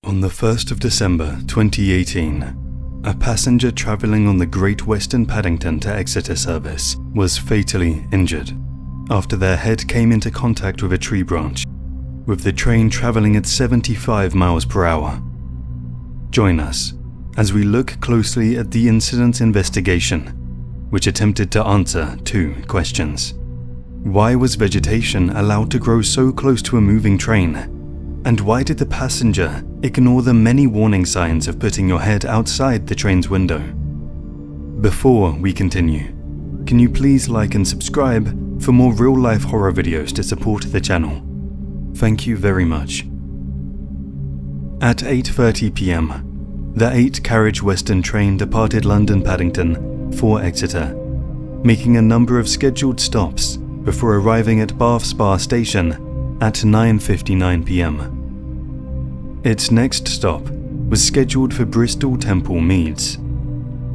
On the 1st of December 2018, a passenger travelling on the Great Western Paddington to Exeter service was fatally injured after their head came into contact with a tree branch, with the train travelling at 75 miles per hour. Join us as we look closely at the incident's investigation, which attempted to answer two questions. Why was Vegetation allowed to grow so close to a moving train? And why did the passenger ignore the many warning signs of putting your head outside the train's window? Before we continue, can you please like and subscribe for more real-life horror videos to support the channel? Thank you very much. At 8:30 p.m, the 8-carriage Western train departed London Paddington for Exeter, making a number of scheduled stops before arriving at Bath Spa Station at 9:59 p.m. Its next stop was scheduled for Bristol Temple Meads.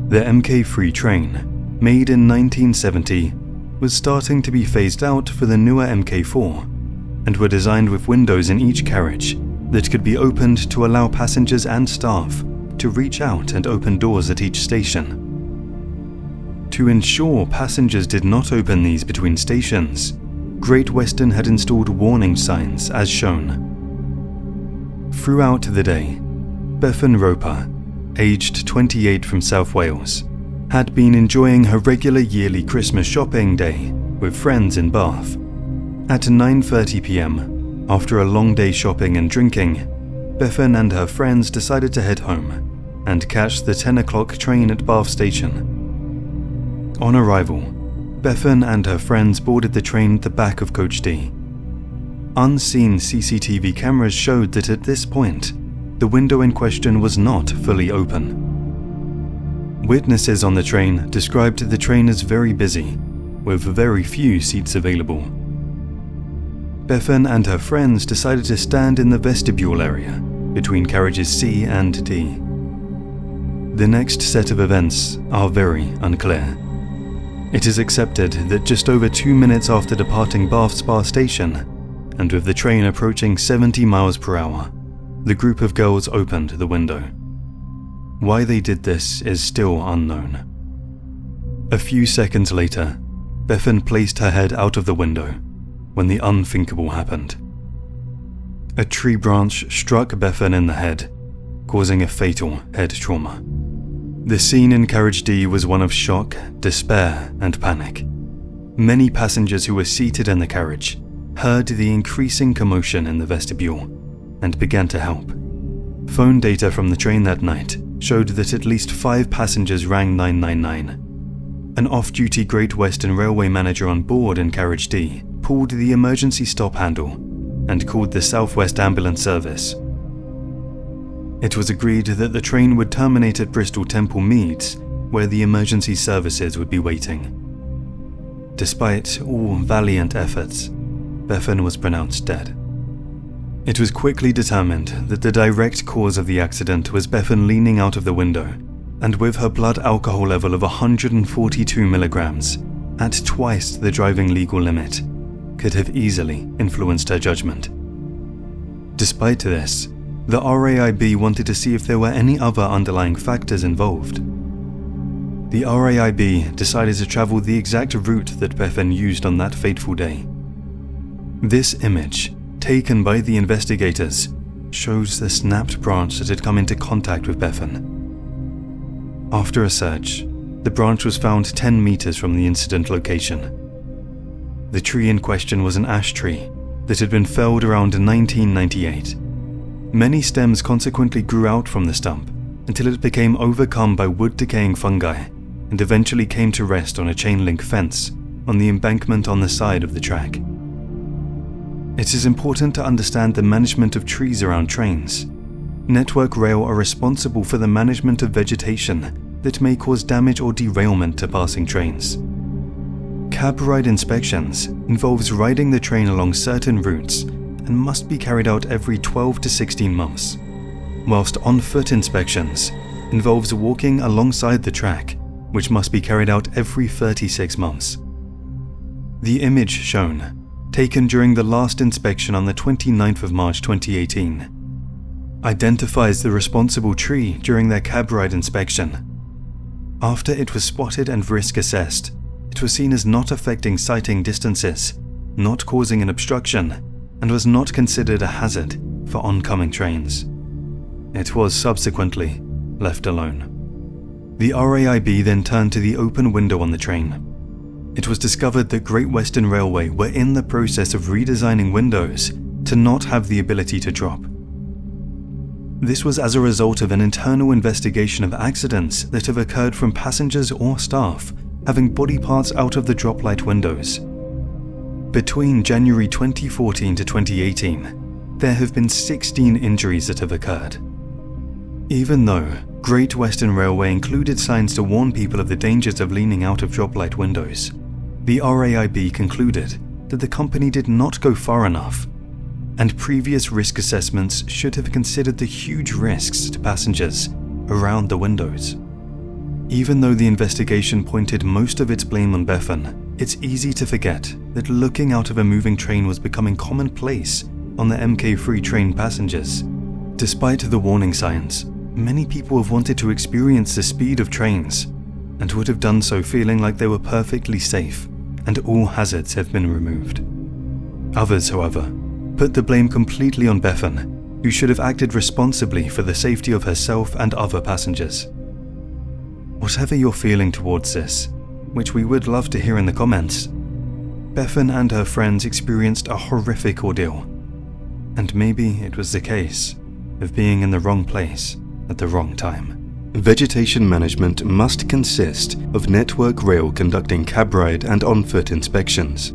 The MK3 train, made in 1970, was starting to be phased out for the newer MK4 and were designed with windows in each carriage that could be opened to allow passengers and staff to reach out and open doors at each station. To ensure passengers did not open these between stations, Great Western had installed warning signs as shown. Throughout the day, Bethan Roper, aged 28 from South Wales, had been enjoying her regular yearly Christmas shopping day with friends in Bath. At 9:30 p.m, after a long day shopping and drinking, Bethan and her friends decided to head home and catch the 10 o'clock train at Bath Station. On arrival, Bethan and her friends boarded the train at the back of Coach D. Unseen CCTV cameras showed that at this point, the window in question was not fully open. Witnesses on the train described the train as very busy, with very few seats available. Bethan and her friends decided to stand in the vestibule area between carriages C and D. The next set of events are very unclear. It is accepted that just over 2 minutes after departing Bath Spa Station, and with the train approaching 70 miles per hour, the group of girls opened the window. Why they did this is still unknown. A few seconds later, Bethan placed her head out of the window when the unthinkable happened. A tree branch struck Bethan in the head, causing a fatal head trauma. The scene in carriage D was one of shock, despair, and panic. Many passengers who were seated in the carriage heard the increasing commotion in the vestibule and began to help. Phone data from the train that night showed that at least 5 passengers rang 999. An off-duty Great Western Railway manager on board in carriage D pulled the emergency stop handle and called the South West Ambulance Service. It was agreed that the train would terminate at Bristol Temple Meads, where the emergency services would be waiting. Despite all valiant efforts, Bethan was pronounced dead. It was quickly determined that the direct cause of the accident was Bethan leaning out of the window, and with her blood alcohol level of 142 milligrams, at twice the driving legal limit, could have easily influenced her judgment. Despite this, the RAIB wanted to see if there were any other underlying factors involved. The RAIB decided to travel the exact route that Bethan used on that fateful day. This image, taken by the investigators, shows the snapped branch that had come into contact with Bethan. After a search, the branch was found 10 meters from the incident location. The tree in question was an ash tree that had been felled around 1998. Many stems consequently grew out from the stump until it became overcome by wood-decaying fungi and eventually came to rest on a chain-link fence on the embankment on the side of the track. It is important to understand the management of trees around trains. Network Rail are responsible for the management of vegetation that may cause damage or derailment to passing trains. Cab ride inspections involves riding the train along certain routes and must be carried out every 12 to 16 months, whilst on-foot inspections involves walking alongside the track, which must be carried out every 36 months. The image shown, taken during the last inspection on the 29th of March 2018, identifies the responsible tree during their cab ride inspection. After it was spotted and risk assessed, it was seen as not affecting sighting distances, not causing an obstruction, and was not considered a hazard for oncoming trains. It was subsequently left alone. The RAIB then turned to the open window on the train. It was discovered that Great Western Railway were in the process of redesigning windows to not have the ability to drop. This was as a result of an internal investigation of accidents that have occurred from passengers or staff having body parts out of the drop light windows. Between January 2014 to 2018, there have been 16 injuries that have occurred. Even though Great Western Railway included signs to warn people of the dangers of leaning out of drop light windows, the RAIB concluded that the company did not go far enough, and previous risk assessments should have considered the huge risks to passengers around the windows. Even though the investigation pointed most of its blame on Bethan, it's easy to forget that looking out of a moving train was becoming commonplace on the MK3 train passengers. Despite the warning signs, many people have wanted to experience the speed of trains and would have done so feeling like they were perfectly safe and all hazards have been removed. Others, however, put the blame completely on Bethan, who should have acted responsibly for the safety of herself and other passengers. Whatever you're feeling towards this, which we would love to hear in the comments, Bethan and her friends experienced a horrific ordeal, and maybe it was the case of being in the wrong place at the wrong time. Vegetation management must consist of Network Rail conducting cab ride and on-foot inspections.